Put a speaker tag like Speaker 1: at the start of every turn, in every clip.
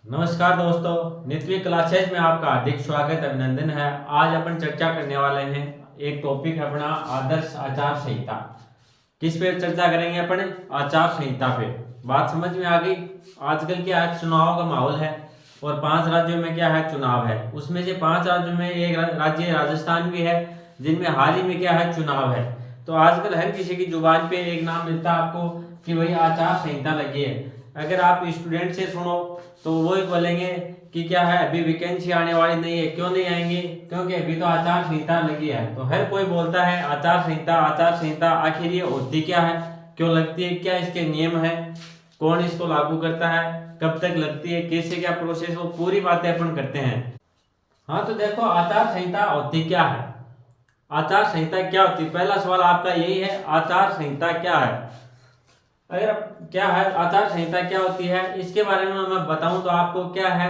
Speaker 1: नमस्कार दोस्तों, नित्य क्लासेज में आपका हार्दिक स्वागत अभिनंदन है। आज अपन चर्चा करने वाले हैं एक टॉपिक है अपना आदर्श आचार संहिता। किस पे चर्चा करेंगे अपन? आचार संहिता पे। बात समझ में आ गई? आजकल क्या है, चुनाव का माहौल है और 5 राज्यों में क्या है, चुनाव है। उसमें से 5 राज्यों में एक राज्य राजस्थान भी है जिनमें हाल ही में क्या है, चुनाव है। तो आजकल हर किसी की जुबान पे एक नाम मिलता है आपको कि भाई आचार संहिता लगी है। अगर आप स्टूडेंट से सुनो तो वो ही बोलेंगे कि क्या है, अभी वैकेंसी आने वाली नहीं है। क्यों नहीं आएंगे? क्योंकि अभी तो आचार संहिता लगी है। तो हर कोई बोलता है आचार संहिता, आचार संहिता। आखिर ये होती क्या है, क्यों लगती है, क्या इसके नियम है, कौन इसको लागू करता है, कब तक लगती है, कैसे क्या प्रोसेस, वो पूरी बातें अपन करते हैं। हाँ, तो देखो आचार संहिता होती क्या है, आचार संहिता क्या होती है। पहला सवाल आपका यही है, आचार संहिता क्या है। अगर क्या है आचार संहिता क्या होती है, इसके बारे में मैं बताऊं तो आपको क्या है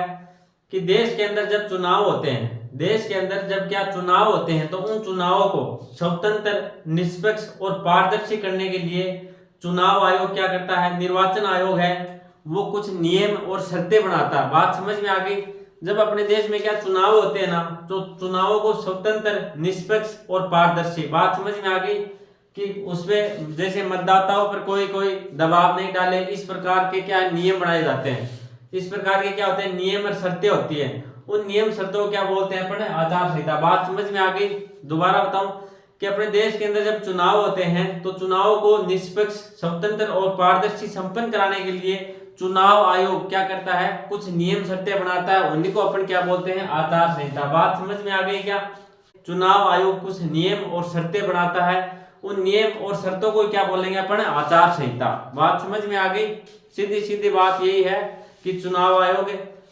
Speaker 1: कि देश के अंदर जब चुनाव होते हैं, देश के अंदर जब क्या चुनाव होते हैं, तो उन चुनावों को स्वतंत्र, निष्पक्ष और पारदर्शी करने के लिए चुनाव आयोग क्या करता है, निर्वाचन आयोग है, वो कुछ नियम और शर्तें बनाता है। बात समझ में आ गई? जब अपने देश में क्या चुनाव होते हैं ना, तो चुनावों को स्वतंत्र, निष्पक्ष और पारदर्शी, बात समझ में आ गई कि उसमें जैसे मतदाताओं पर कोई कोई दबाव नहीं डाले, इस प्रकार के क्या नियम बनाए जाते हैं। इस प्रकार के क्या होते हैं, नियम और शर्तें होती है। उन नियम शर्तों को क्या बोलते हैं अपन? आचार संहिता। बात समझ में आ गई? दोबारा बताऊं कि अपने देश के अंदर जब चुनाव होते हैं तो चुनाव को निष्पक्ष, स्वतंत्र और पारदर्शी संपन्न कराने के लिए चुनाव आयोग क्या करता है, कुछ नियम शर्तें बनाता है। उन्हीं को अपन क्या बोलते हैं, आचार संहिता। बात समझ में आ गई क्या? चुनाव आयोग कुछ नियम और शर्तें बनाता है, उन नियम और शर्तों को क्या बोलेंगे अपन? आचार संहिता। बात समझ में आ गई? सीधी सीधी बात यही है कि चुनाव आयोग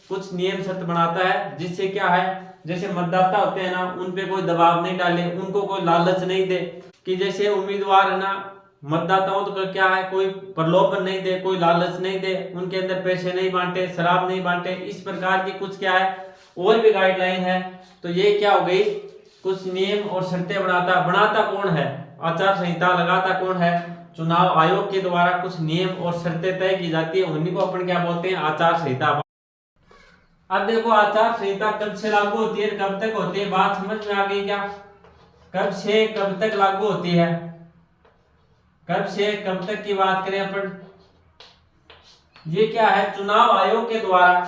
Speaker 1: कुछ नियम शर्त बनाता है जिससे क्या है, जैसे मतदाता होते हैं ना, उन पे कोई दबाव नहीं डाले, उनको कोई लालच नहीं दे कि जैसे उम्मीदवार है ना, मतदाताओं तो क्या है, कोई प्रलोभन नहीं दे, कोई लालच नहीं दे, उनके अंदर पैसे नहीं बांटे, शराब नहीं बांटे। इस प्रकार की कुछ क्या है और भी गाइडलाइन है। तो ये क्या हो गई, कुछ नियम और शर्तें बनाता कौन है, आचार संहिता लगाता कौन है? चुनाव आयोग के द्वारा कुछ नियम और शर्तें तय की जाती है, उन्हीं को अपन क्या बोलते हैं, आचार संहिता। अब देखो आचार संहिता कब से लागू होती है, कब तक होती है, बात समझ में आ गई क्या? कब से कब तक लागू होती है, कब से कब तक की बात करें अपन, ये क्या है, चुनाव आयोग के द्वारा,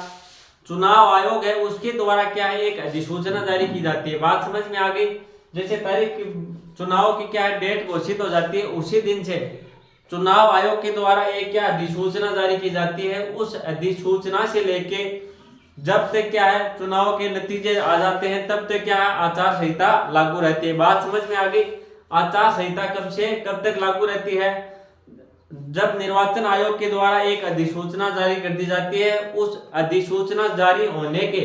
Speaker 1: चुनाव आयोग है उसके द्वारा क्या है, एक अधिसूचना जारी की जाती है। बात समझ में आ गई? जैसे तारीख चुनाव की क्या है, डेट घोषित हो जाती है, उसी दिन से चुनाव आयोग के द्वारा एक क्या अधिसूचना जारी की जाती है। उस अधिसूचना से लेके जब तक क्या है चुनाव के नतीजे आ जाते हैं, तब तक क्या है, आचार संहिता लागू रहती है। बात समझ में आ गई? आचार संहिता कब से कब तक लागू रहती है? जब निर्वाचन आयोग के द्वारा एक अधिसूचना जारी कर दी जाती है, उस अधिसूचना जारी होने के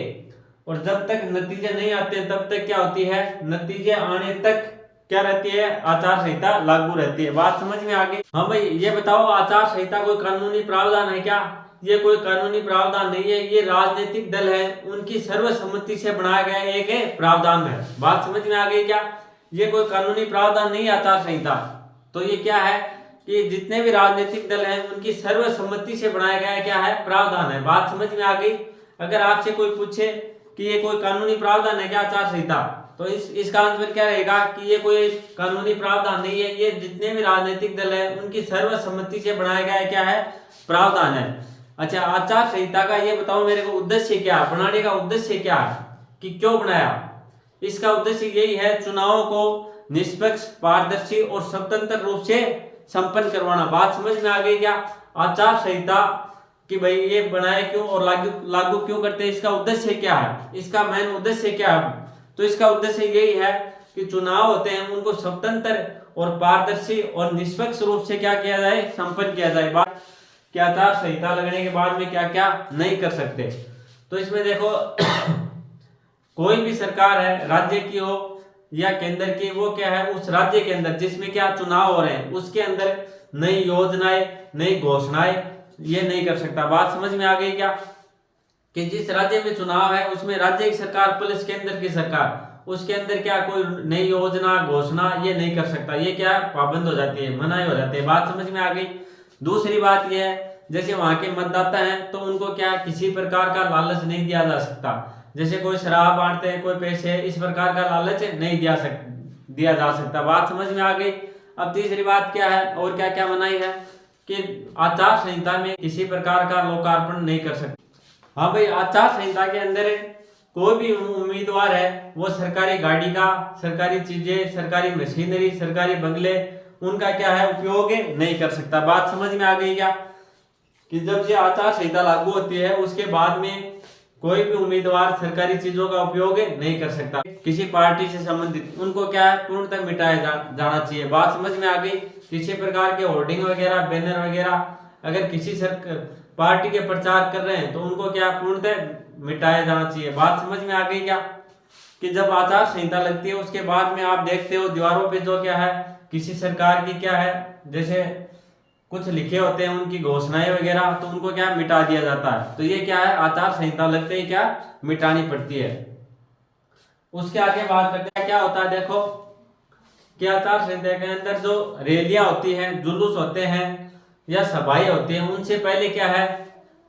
Speaker 1: और जब तक नतीजे नहीं आते तब तक क्या होती है, नतीजे आने तक क्या रहती है, आचार संहिता लागू रहती है। बात समझ में आ गई? हाँ भाई, ये बताओ आचार संहिता कोई कानूनी प्रावधान है क्या? ये कोई कानूनी प्रावधान नहीं है, ये राजनीतिक दल है उनकी सर्वसम्मति से बनाया गया एक प्रावधान है। बात समझ में आ गई क्या? ये कोई कानूनी प्रावधान नहीं है आचार संहिता। तो ये क्या है कि जितने भी राजनीतिक दल हैं उनकी सर्वसम्मति से बनाया गया क्या है, प्रावधान है। बात समझ में आ गई? अगर आपसे कोई पूछे कि ये कोई कानूनी प्रावधान है क्या आचार संहिता, तो इसका आंसर क्या रहेगा कि ये कोई कानूनी प्रावधान नहीं है, ये जितने भी राजनीतिक दल है उनकी सर्वसम्मति से बनाया गया क्या है, प्रावधान है। अच्छा, आचार संहिता का ये बताओ मेरे को उद्देश्य क्या है, बनाने का उद्देश्य क्या है, कि क्यों बनाया? इसका उद्देश्य यही है, चुनावों को निष्पक्ष, पारदर्शी और स्वतंत्र रूप से संपन्न करवाना। बात समझ में आ गई क्या? आचार संहिता कि भाई ये बनाए क्यों और लागू क्यों करते हैं, इसका उद्देश्य क्या है, इसका मेन उद्देश्य क्या है? तो इसका उद्देश्य यही है कि चुनाव होते हैं उनको स्वतंत्र और पारदर्शी और निष्पक्ष रूप से क्या किया जाए, संपन्न किया जाए। बात कि आचार संहिता लगने के बाद में क्या क्या नहीं कर सकते। तो इसमें देखो कोई भी सरकार है, राज्य की हो या केंद्र की, वो क्या है उस राज्य के अंदर जिसमें क्या चुनाव हो रहे हैं उसके अंदर नई योजनाएं, नई घोषणाएं ये नहीं कर सकता। बात समझ में आ गई क्या? कि जिस राज्य में चुनाव है उसमें राज्य की सरकार प्लस केंद्र की सरकार, उसके अंदर क्या कोई नई योजना, घोषणा ये नहीं कर सकता। ये क्या पाबंद हो जाती है, मनाही हो जाती है। बात समझ में आ गई? दूसरी बात यह है जैसे वहां के मतदाता हैं तो उनको क्या किसी प्रकार का लालच नहीं दिया जा सकता, जैसे कोई शराब बांटते हैं, कोई पैसे, इस प्रकार का लालच नहीं दिया जा सकता। बात समझ में आ गई। अब तीसरी बात क्या है और क्या क्या मनाही है कि आचार संहिता में किसी प्रकार का लोकार्पण नहीं कर सकते। हाँ भाई, आचार संहिता के अंदर कोई भी उम्मीदवार है वो सरकारी गाड़ी का, सरकारी चीजें, सरकारी मशीनरी, सरकारी बंगले, उनका क्या है उपयोग नहीं कर सकता। बात समझ में आ गई क्या कि जब ये आचार संहिता लागू होती है उसके बाद में कोई भी उम्मीदवार सरकारी चीजों का उपयोग नहीं कर सकता। किसी पार्टी से संबंधित उनको क्या है पूर्णतः मिटाया जाना चाहिए। बात समझ में आ गई। किसी प्रकार के होर्डिंग वगैरह, बैनर वगैरह अगर किसी पार्टी के प्रचार कर रहे हैं तो उनको क्या पूर्णतः मिटाया जाना चाहिए। बात समझ में आ गई क्या कि जब आचार संहिता लगती है उसके बाद में आप देखते हो दीवारों पे जो क्या है किसी सरकार की क्या है जैसे कुछ लिखे होते हैं उनकी घोषणाएं वगैरह, तो उनको क्या मिटा दिया जाता है। तो ये क्या है आचार संहिता लगते ही क्या मिटानी पड़ती है। उसके आगे बात करते हैं क्या होता है। देखो कि आचार संहिता के अंदर जो रैलियां होती हैं, जुलूस होते हैं या सभाएं होती हैं, उनसे पहले क्या है,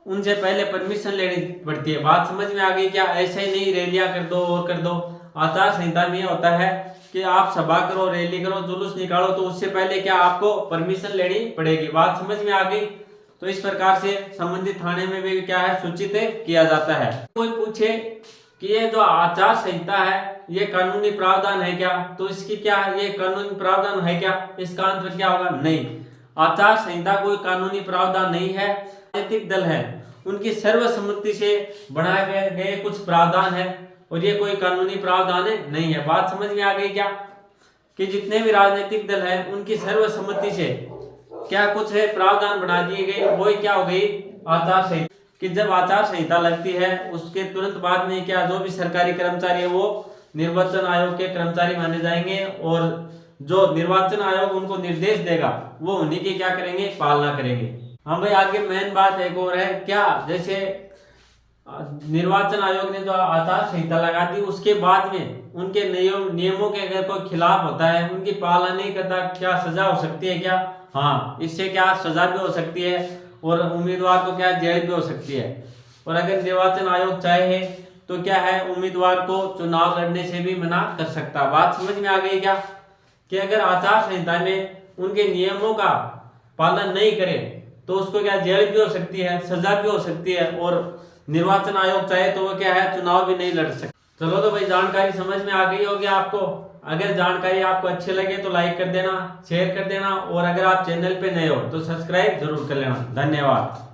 Speaker 1: उनसे पहले परमिशन लेनी पड़ती है। बात समझ में आ गई क्या? ऐसे ही नहीं रैलियां कर दो और कर दो। आचार संहिता में होता है कि आप सभा करो, रैली करो, जुलूस निकालो तो उससे पहले क्या आपको परमिशन लेनी पड़ेगी। बात समझ में आ गई। तो इस प्रकार से संबंधित थाने में भी क्या है सूचित किया जाता है। कोई पूछे कि ये जो आचार संहिता है ये कानूनी प्रावधान है क्या, तो इसकी क्या ये कानूनी प्रावधान है क्या, इसका आंसर क्या होगा? नहीं, आचार संहिता कोई कानूनी प्रावधान नहीं है। राजनीतिक दल है उनकी सर्वसम्मति से बनाए गए कुछ प्रावधान है और ये कोई कानूनी प्रावधान नहीं है। बात समझ में आ गई क्या कि जितने भी राजनीतिक दल हैं उनकी सर्वसम्मति से क्या कुछ है प्रावधान बना दिए गए, वो क्या हो गई आचार संहिता। कि जब आचार संहिता लगती है उसके तुरंत बाद में क्या जो भी सरकारी कर्मचारी है वो निर्वाचन आयोग के कर्मचारी माने जाएंगे और जो निर्वाचन आयोग उनको निर्देश देगा वो उन्हीं की क्या करेंगे पालना करेंगे। हाँ भाई, आगे मेन बात एक और है क्या, जैसे निर्वाचन आयोग ने जो आचार संहिता लगा दी उसके बाद में उनके नियमों के अगर कोई खिलाफ होता है, उनकी पालना नहीं करता, क्या सजा हो सकती है क्या? हाँ, इससे क्या सजा भी हो सकती है और उम्मीदवार को क्या जेल भी हो सकती है। और अगर निर्वाचन आयोग चाहे तो क्या है उम्मीदवार को चुनाव लड़ने से भी मना कर सकता। बात समझ में आ गई क्या कि अगर आचार संहिता में उनके नियमों का पालन नहीं करे तो उसको क्या जेल भी हो सकती है, सजा भी हो सकती है और निर्वाचन आयोग चाहे तो वो क्या है चुनाव भी नहीं लड़ सकता। चलो तो भाई, जानकारी समझ में आ गई होगी आपको। अगर जानकारी आपको अच्छी लगे तो लाइक कर देना, शेयर कर देना और अगर आप चैनल पे नए हो तो सब्सक्राइब जरूर कर लेना। धन्यवाद।